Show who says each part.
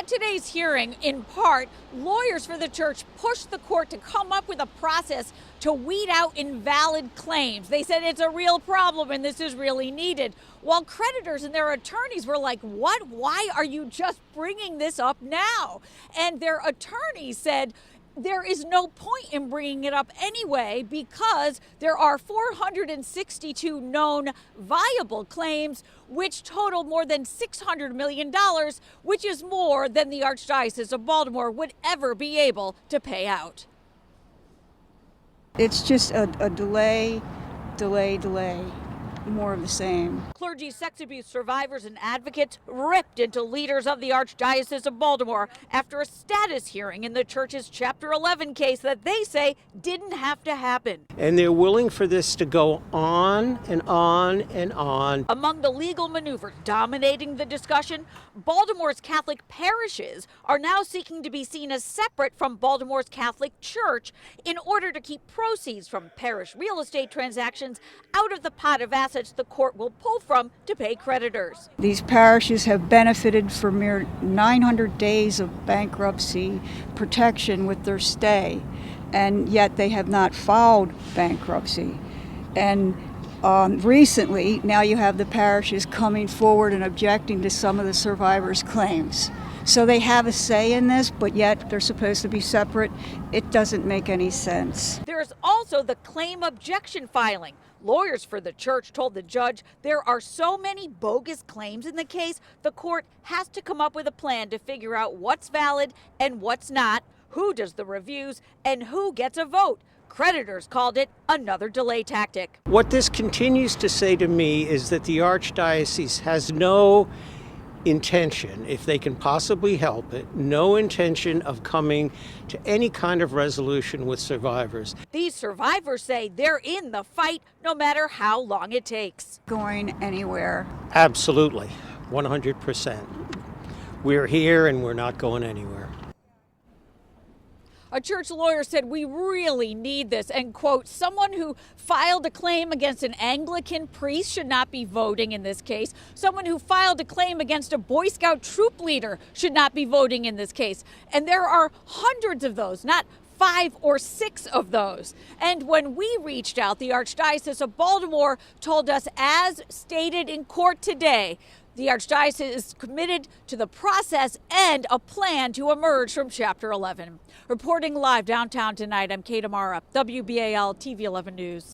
Speaker 1: At today's hearing, in part, lawyers for the church pushed the court to come up with a process to weed out invalid claims. They said it's a real problem and this is really needed. While creditors and their attorneys were like, what? Why are you just bringing this up now? And their attorneys said, there is no point in bringing it up anyway because there are 462 known viable claims, which total more than $600 million, which is more than the Archdiocese of Baltimore would ever be able to pay out.
Speaker 2: It's just a delay, more of the same.
Speaker 1: Clergy, sex abuse survivors and advocates ripped into leaders of the Archdiocese of Baltimore after a status hearing in the church's Chapter 11 case that they say didn't have to happen.
Speaker 3: And they're willing for this to go on and on and on.
Speaker 1: Among the legal maneuvers dominating the discussion, Baltimore's Catholic parishes are now seeking to be seen as separate from Baltimore's Catholic Church in order to keep proceeds from parish real estate transactions out of the pot of assets the court will pull from to pay creditors.
Speaker 2: These parishes have benefited from mere 900 days of bankruptcy protection with their stay, and yet they have not filed bankruptcy. And recently, now you have the parishes coming forward and objecting to some of the survivors' claims. So they have a say in this, but yet they're supposed to be separate. It doesn't make any sense.
Speaker 1: There's also the claim objection filing. Lawyers for the church told the judge there are so many bogus claims in the case, the court has to come up with a plan to figure out what's valid and what's not, who does the reviews, and who gets a vote. Creditors called it another delay tactic.
Speaker 3: What this continues to say to me is that the Archdiocese has no intention, if they can possibly help it, no intention of coming to any kind of resolution with survivors.
Speaker 1: These survivors say they're in the fight no matter how long it takes.
Speaker 2: Going anywhere.
Speaker 3: Absolutely, 100%. We're here and we're not going anywhere.
Speaker 1: A church lawyer said we really need this and, quote, someone who filed a claim against an Anglican priest should not be voting in this case. Someone who filed a claim against a Boy Scout troop leader should not be voting in this case. And there are hundreds of those, not 5 or 6 of those. And when we reached out, the Archdiocese of Baltimore told us, as stated in court today, the Archdiocese is committed to the process and a plan to emerge from Chapter 11. Reporting live downtown tonight, I'm Kate Amara, WBAL-TV 11 News.